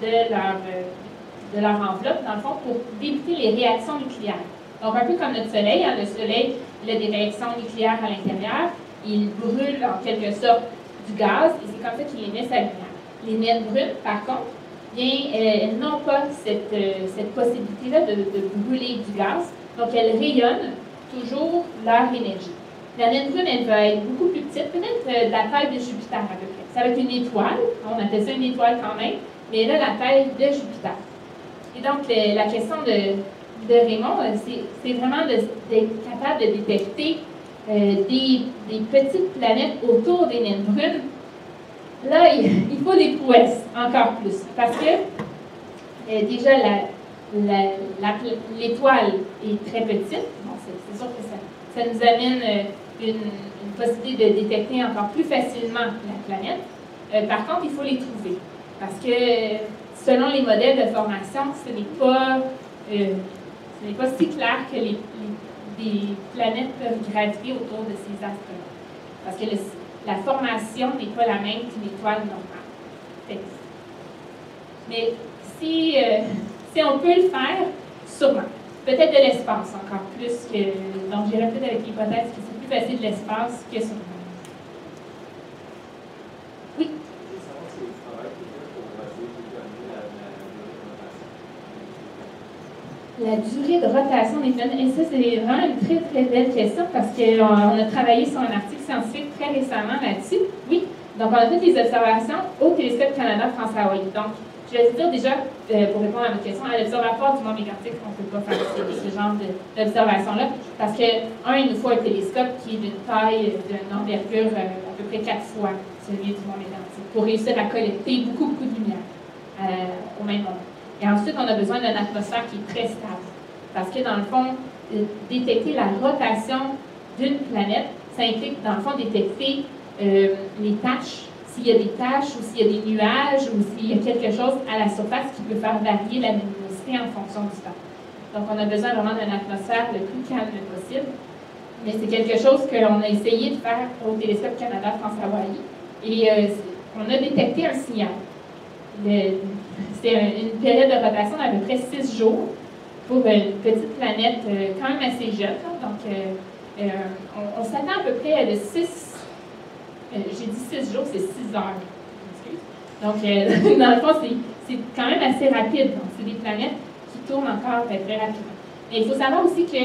de leur enveloppe, dans le fond, pour débuter les réactions nucléaires. Donc, un peu comme notre Soleil. Hein, le Soleil, il a des réactions nucléaires à l'intérieur. Il brûle, en quelque sorte, du gaz, et c'est comme ça qu'il émet sa lumière. Les naines brunes, par contre, bien, elles n'ont pas cette possibilité-là de brûler du gaz. Donc, elles rayonnent toujours leur énergie. La naine brune, elle va être beaucoup plus petite, peut-être de la taille de Jupiter à peu près. Ça va être une étoile, on appelle ça une étoile quand même, mais elle a la taille de Jupiter. Et donc, la question de Raymond, c'est vraiment d'être capable de détecter des petites planètes autour des naines brunes. Là, il faut des prouesses, encore plus, parce que déjà, l'étoile est très petite, donc facile. C'est sûr que ça nous amène une possibilité de détecter encore plus facilement la planète. Par contre, il faut les trouver. Parce que selon les modèles de formation, ce n'est pas si clair que des planètes peuvent graviter autour de ces astres-là. Parce que la formation n'est pas la même qu'une étoile normale. Mais si on peut le faire, sûrement. Peut-être de l'espace encore plus que. Donc, j'irais peut-être avec l'hypothèse que c'est plus facile de l'espace que sur Mars. Oui? La durée de rotation des planètes, et ça, c'est vraiment une très, très belle question parce qu'on a travaillé sur un article scientifique très récemment là-dessus. Oui. Donc, on a fait des observations au Télescope Canada France-Hawaii. Donc, je vais te dire déjà, pour répondre à votre question, à l'Observatoire du Mont Mégantic, on ne peut pas faire ce genre d'observation-là parce que, il nous faut un télescope qui est d'une taille, d'une envergure à peu près 4 fois celui du Mont Mégantic pour réussir à collecter beaucoup, beaucoup de lumière au même moment. Et ensuite, on a besoin d'une atmosphère qui est très stable. Parce que, dans le fond, détecter la rotation d'une planète, ça implique, dans le fond, détecter les taches, s'il y a des taches ou s'il y a des nuages ou s'il y a quelque chose à la surface qui peut faire varier la luminosité en fonction du temps. Donc, on a besoin vraiment d'une atmosphère le plus calme possible. Mais c'est quelque chose qu'on a essayé de faire au Télescope Canada France-Hawaii. Et on a détecté un signal. C'est une période de rotation d'à peu près 6 jours pour une petite planète quand même assez jeune. Donc, on s'attend à peu près à de 6... j'ai dit 6 jours, c'est 6 heures. Donc, dans le fond, c'est quand même assez rapide. Donc, c'est des planètes qui tournent encore très rapidement. Mais il faut savoir aussi que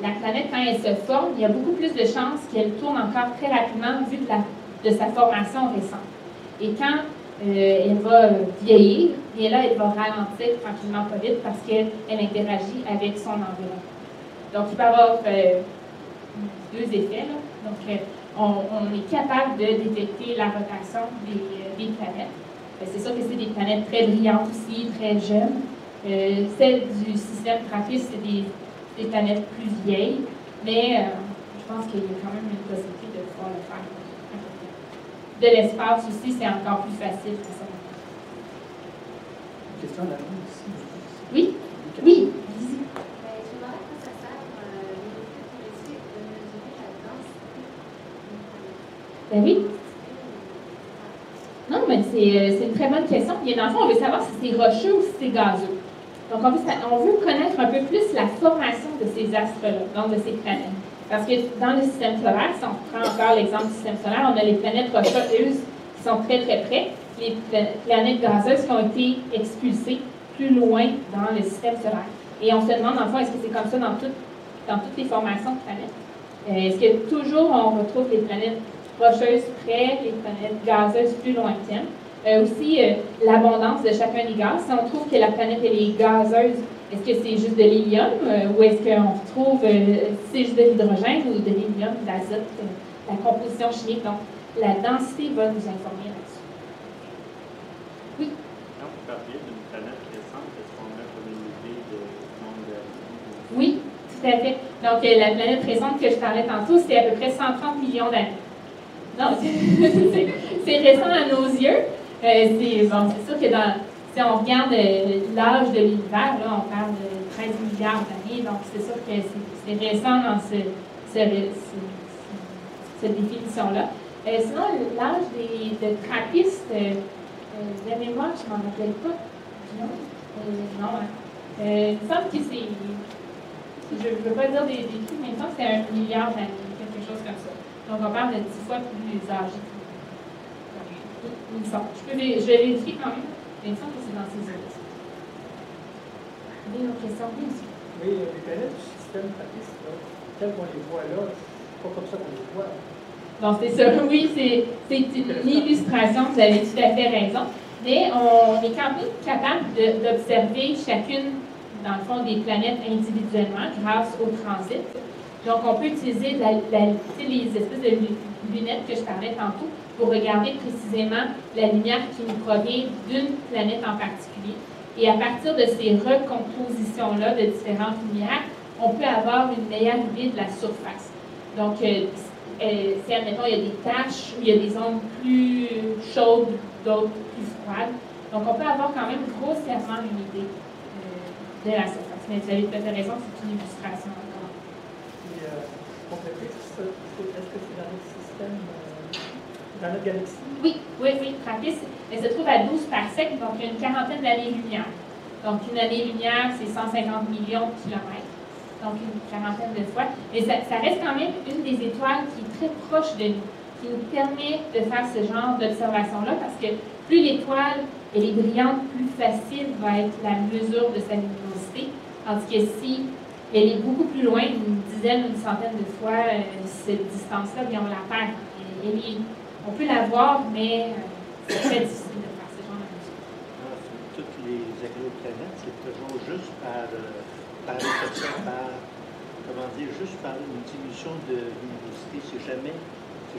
la planète, quand elle se forme, il y a beaucoup plus de chances qu'elle tourne encore très rapidement vu de sa formation récente. Et quand elle va vieillir, et là, elle va ralentir tranquillement pas vite parce qu'elle interagit avec son environnement. Donc, il peut y avoir 2 effets. Là. Donc, on est capable de détecter la rotation des planètes. C'est sûr que c'est des planètes très brillantes aussi, très jeunes. Celles du système TRAPPIST, c'est des planètes plus vieilles, mais je pense qu'il y a quand même une possibilité de pouvoir le faire. De l'espace aussi, c'est encore plus facile que ça. Question à la main ici. Oui? Oui? Je me demandais à quoi ça sert les modèles touristiques de mesurer la densité. Ben oui. Non, mais c'est une très bonne question. Bien, dans le fond, on veut savoir si c'est rocheux ou si c'est gazeux. Donc, on veut connaître un peu plus la formation de ces astres-là, donc de ces planètes. Parce que dans le système solaire, si on prend encore l'exemple du système solaire, on a les planètes rocheuses qui sont très, très près, les planètes gazeuses qui ont été expulsées plus loin dans le système solaire. Et on se demande, en fait, est-ce que c'est comme ça dans toutes les formations de planètes? Est-ce que toujours on retrouve les planètes rocheuses près, les planètes gazeuses plus lointaines? Aussi, l'abondance de chacun des gaz. Si on trouve que la planète elle est gazeuse, est-ce que c'est juste de l'hélium ou est-ce qu'on retrouve c'est juste de l'hydrogène ou de l'hélium, de l'azote, la composition chimique? Donc, la densité va nous informer là-dessus. Oui? Quand vous parliez d'une planète récente, est-ce qu'on a comme une idée du nombre d'années? Oui, tout à fait. Donc, la planète récente que je parlais tantôt, c'est à peu près 130 millions d'années. Non, c'est récent à nos yeux. C'est sûr que si on regarde l'âge de l'univers, là, on parle de 13 milliards d'années, donc c'est sûr que c'est récent dans cette définition-là. Sinon, l'âge de TRAPPIST, de mémoire, je ne m'en rappelle pas. Non? Il me semble que c'est... Je ne veux pas dire des trucs, mais il me semble que c'est 1 milliard d'années, quelque chose comme ça. Donc, on parle de 10 fois plus âgés. Il me semble. Je vais vérifier quand même, mais il me semble que c'est dans ces eaux-là. Vous avez une question? Oui, monsieur. Oui, les planètes du système TRAPPIST, telles qu'on les voit là, c'est pas comme ça qu'on les voit. Donc, c'est ça. Oui, c'est une illustration, vous avez tout à fait raison. Mais on est quand même capable d'observer chacune, dans le fond, des planètes individuellement grâce au transit. Donc, on peut utiliser les espèces de lunettes que je parlais tantôt pour regarder précisément la lumière qui nous provient d'une planète en particulier. Et à partir de ces recompositions-là de différentes lumières, on peut avoir une meilleure idée de la surface. Donc, si, admettons, il y a des taches où il y a des zones plus chaudes, d'autres plus froides. Donc, on peut avoir quand même grossièrement une idée de la surface. Mais vous avez peut-être raison, c'est une illustration encore. Puis, est-ce que c'est dans notre système, dans notre galaxie? Oui, TRAPPIST, elle se trouve à 12 parsecs, donc il y a une quarantaine d'années-lumière. Donc, une année-lumière, c'est 150 millions de kilomètres. Donc, une quarantaine de fois. Mais ça reste quand même une des étoiles qui est très proche de nous, qui nous permet de faire ce genre d'observation-là, parce que plus l'étoile elle est brillante, plus facile va être la mesure de sa luminosité. Tandis que si elle est beaucoup plus loin, une dizaine ou une centaine de fois cette distance-là, bien on la perd. On peut la voir, mais c'est très difficile de faire ce genre de mesure. Toutes les exoplanètes, c'est toujours juste par réflexion, comment dire, juste par une diminution de luminosité. C'est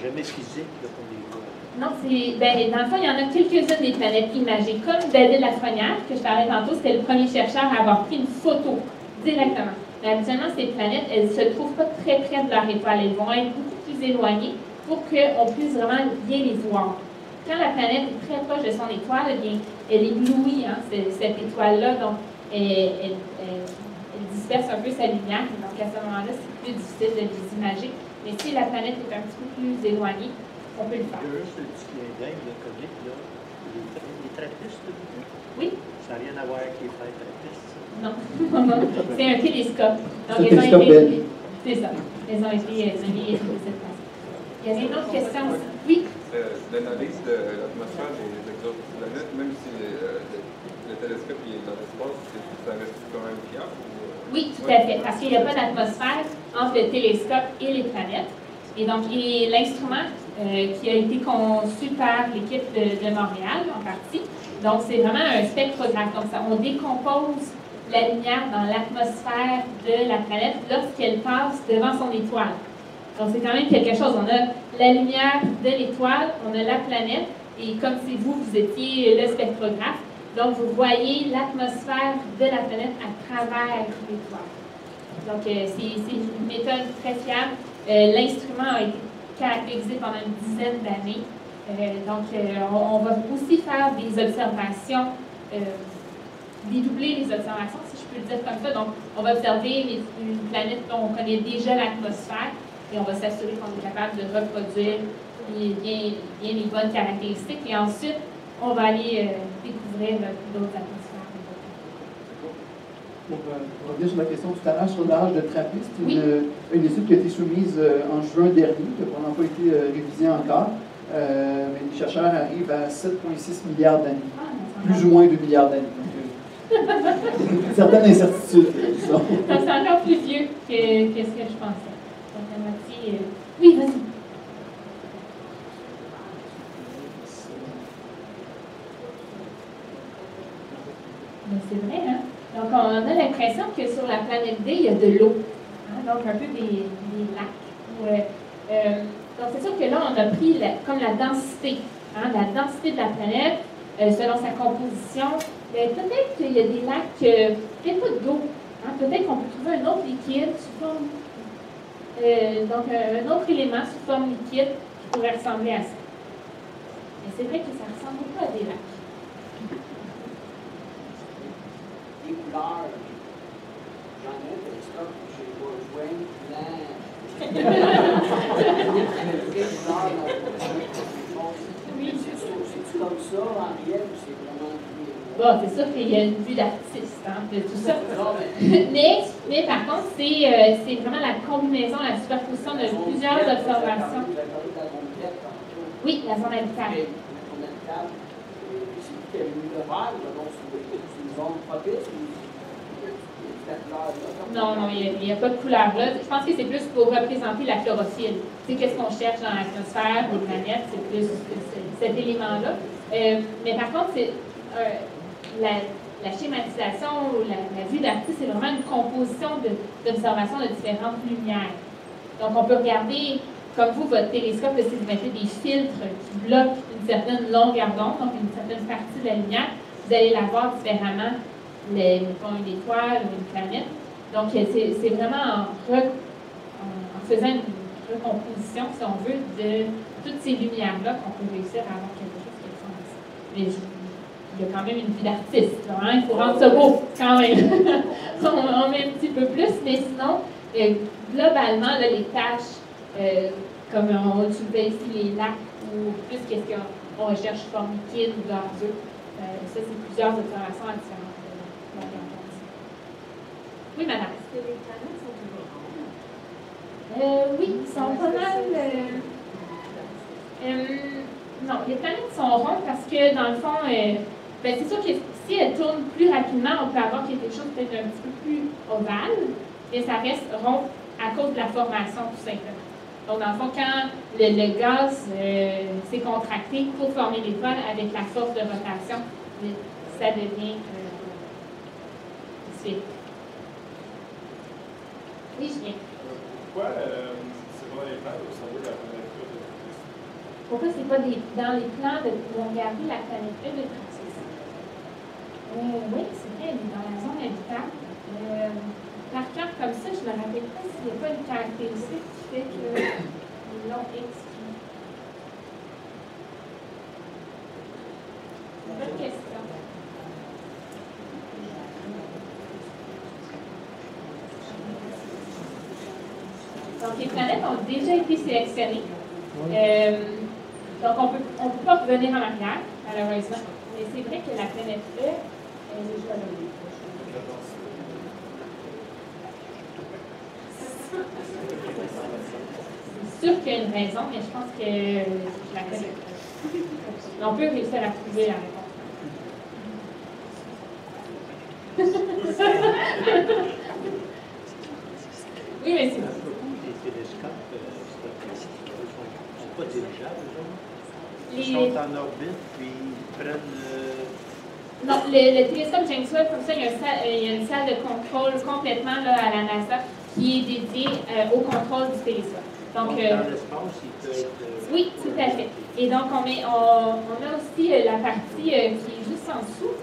jamais physique qu'on les voit. Non, dans le fond, il y en a quelques-unes des planètes imagées, comme David Lafrenière, que je parlais tantôt, c'était le premier chercheur à avoir pris une photo directement. Mais habituellement, ces planètes, elles ne se trouvent pas très près de leur étoile. Elles vont être beaucoup plus éloignées pour qu'on puisse vraiment bien les voir. Quand la planète est très proche de son étoile, eh bien, elle éblouit cette étoile-là, donc elle disperse un peu sa lumière. Donc à ce moment-là, c'est plus difficile de les imager. Mais si la planète est un petit peu plus éloignée, on peut le faire. Il y a juste le petit clin d'œil, le comique, là. Les trappistes, oui. Ça n'a rien à voir avec les frères trappistes. Non, c'est un télescope. Donc, c'est un télescope belge. C'est ça. Ils ont été mis de cette façon. Il y avait une autre question aussi. Oui? L'analyse de l'atmosphère des exoplanètes, même si le télescope est dans l'espace, ça reste quand même fiable? Oui, tout à fait. Parce qu'il n'y a pas d'atmosphère entre le télescope et les planètes. Et donc, l'instrument qui a été conçu par l'équipe de Montréal, en partie, donc c'est vraiment un spectrographe. Comme ça, on décompose la lumière dans l'atmosphère de la planète lorsqu'elle passe devant son étoile. Donc, c'est quand même quelque chose. On a la lumière de l'étoile, on a la planète, et comme si vous étiez le spectrographe, donc vous voyez l'atmosphère de la planète à travers l'étoile. Donc, c'est une méthode très fiable. L'instrument a été caractérisé pendant une dizaine d'années. On va aussi faire des observations, dédoubler les observations, si je peux le dire comme ça. Donc, on va observer une planète dont on connaît déjà l'atmosphère et on va s'assurer qu'on est capable de reproduire bien les bonnes caractéristiques. Et ensuite, on va aller découvrir d'autres atmosphères. Pour revenir sur la question tout à l'heure, sur l'âge de TRAPPIST, oui. une étude qui a été soumise en juin dernier, qui n'a probablement pas été révisée encore, mais les chercheurs arrivent à 7,6 milliards d'années, plus ou moins 2 milliards d'années. Donc, certaines incertitudes. Donc, c'est encore plus vieux que ce que je pensais. Donc, la moitié. Oui, vas-y. Mais c'est vrai, hein? Donc, on a l'impression que sur la planète D, il y a de l'eau. Hein? Donc, un peu des lacs. Donc, c'est sûr que là, on a pris comme la densité. Hein? La densité de la planète, selon sa composition. Peut-être qu'il y a des lacs, peut-être pas d'eau. Hein? Peut-être qu'on peut trouver un autre liquide sous forme. Donc, un autre élément sous forme liquide qui pourrait ressembler à ça. Mais c'est vrai que ça ne ressemble pas à des lacs. Les couleurs, j'en ai un télescope, j'ai besoin Oui, c'est comme ça, en réel, c'est vraiment... Bon, c'est sûr qu'il y a une vue d'artiste, hein, de tout ça. Mais par contre, c'est vraiment la combinaison, la superposition de plusieurs observations. Oui, la zone habitable. C'est une vert, donc c'est une zone propice. Non, il n'y a pas de couleur là. Je pense que c'est plus pour représenter la chlorophylle. Tu sais, qu'est-ce qu'on cherche dans l'atmosphère, les planètes, c'est plus cet élément-là. Mais par contre, c'est la schématisation ou la vue d'artiste, c'est vraiment une composition d'observation de différentes lumières. Donc, on peut regarder, comme vous, votre télescope, si vous mettez des filtres qui bloquent une certaine longueur d'onde, donc une certaine partie de la lumière, vous allez la voir différemment, mettons une étoile ou une planète. Donc, c'est vraiment en faisant une recomposition, si on veut, de toutes ces lumières-là qu'on peut réussir à avoir quelque chose qui ressemble à ça. Mais il y a quand même une vie d'artiste, hein? Il faut rendre ça beau, quand même. on met un petit peu plus, mais sinon, globalement, là, les tâches, comme on utilisait ici les lacs, ou plus qu'est-ce qu'on recherche forme liquide ou gazeux, ça, c'est plusieurs observations à différentes longueurs. Oui, madame. Est-ce que les planètes sont toujours rondes? Oui, ils sont pas mal. Non, les planètes sont rondes parce que, dans le fond, c'est sûr que si elles tournent plus rapidement, on peut avoir quelque chose peut-être un petit peu plus ovale, mais ça reste rond à cause de la formation, tout simplement. Donc, dans le fond, quand le gaz s'est contracté pour former l'étoile avec la force de rotation, ça devient sphérique. Oui, je viens. Pourquoi c'est pas dans les plans au cerveau de la planète de Francis? Pourquoi c'est pas dans les plans où on regardait la planète de Francis? Oui, c'est vrai, elle est dans la zone habitable. Par cœur comme ça, je ne me rappelle pas s'il n'y a pas une caractéristique qui fait qu'ils l'ont exclu. Bonne question. Donc, les planètes ont déjà été sélectionnées. Donc, on peut pas revenir en arrière, malheureusement. Mais c'est vrai que la planète E, elle est déjà là. C'est sûr qu'il y a une raison, mais je pense que je la connais. On peut réussir à trouver la réponse. Oui, mais c'est Les télescopes, sont pas dirigeables, Les... Ils sont en orbite, puis ils prennent... Non, le télescope James Webb, comme ça, il y a une salle de contrôle complètement là, à la NASA qui est dédiée au contrôle du télescope. Donc, dans l'espace, il peut être... oui, tout à fait. Et donc, on a aussi la partie qui est juste en dessous.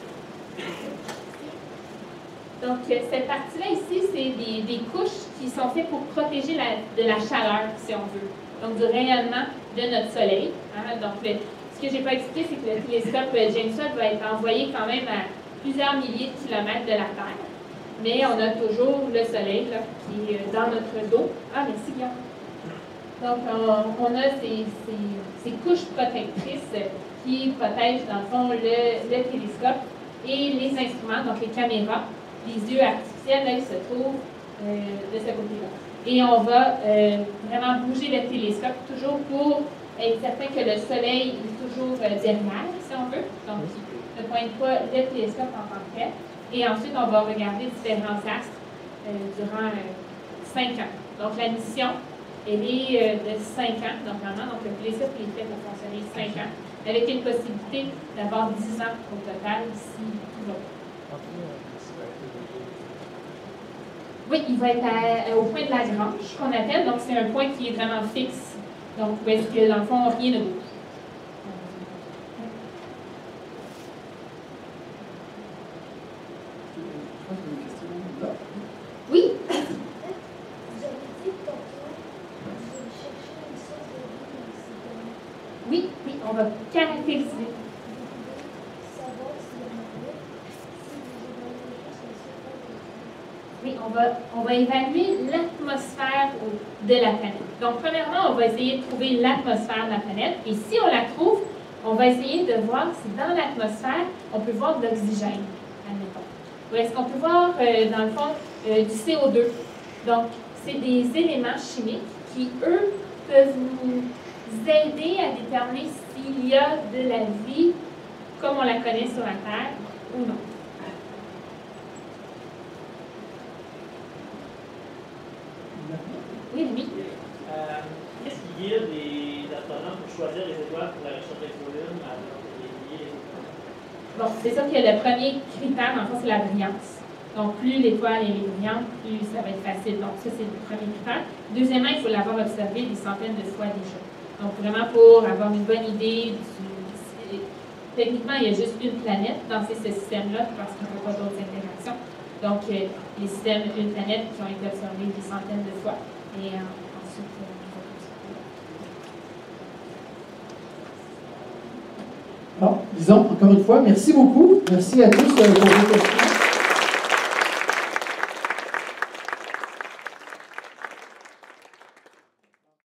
Donc, cette partie-là ici, c'est des couches qui sont faites pour protéger de la chaleur, si on veut. Donc, du rayonnement de notre Soleil. Hein? Donc, ce que je n'ai pas expliqué, c'est que le télescope James Webb va être envoyé quand même à plusieurs milliers de kilomètres de la Terre. Mais on a toujours le Soleil là, qui est dans notre dos. Ah, merci, Guillaume. Donc, on a ces couches protectrices qui protègent, dans le fond, le télescope et les instruments, donc les caméras. Les yeux artificiels, là, ils se trouvent de ce côté-là. Et on va vraiment bouger le télescope toujours pour être certain que le Soleil est toujours derrière, si on veut. Donc, ne pointe pas le télescope en tant que tel. Et ensuite, on va regarder différents astres durant 5 ans. Donc, la mission, elle est de 5 ans, normalement. Donc, le télescope est fait pour fonctionner 5 ans, avec une possibilité d'avoir 10 ans au total si tout va bien. Oui, il va être au point de la grange, qu'on appelle. Donc, c'est un point qui est vraiment fixe. Donc, où est-ce que, dans le fond, rien ne bouge. Oui? Vous avez dit tantôt que vous allez chercher une source de vie dans le système. Oui, on va caractériser. Vous pouvez savoir s'il y en a d'autres, si vous évaluez juste la surface de la planète. Oui, on va évaluer l'atmosphère de la planète. Donc, premièrement, on va essayer de trouver l'atmosphère de la planète. Et si on la trouve, on va essayer de voir si dans l'atmosphère, on peut voir de l'oxygène, admettons. Ou est-ce qu'on peut voir, dans le fond, du CO2. Donc, c'est des éléments chimiques qui, eux, peuvent nous aider à déterminer s'il y a de la vie comme on la connaît sur la Terre ou non. Oui, oui. Qu'est-ce qui guide les astronomes pour choisir les étoiles pour la recherche d'exolune alors que les étoiles? Bon, c'est ça que le premier critère, en fait, c'est la brillance. Donc, plus l'étoile est brillante, plus ça va être facile. Donc, ça, c'est le premier critère. Deuxièmement, il faut l'avoir observé des centaines de fois déjà. Donc, vraiment pour avoir une bonne idée techniquement, il y a juste une planète dans ces systèmes-là parce qu'il n'y a pas d'autres interactions. Donc, les systèmes une planète qui ont été observés des centaines de fois. Et ensuite, Alors, disons, encore une fois, merci beaucoup. Merci à tous pour vos questions.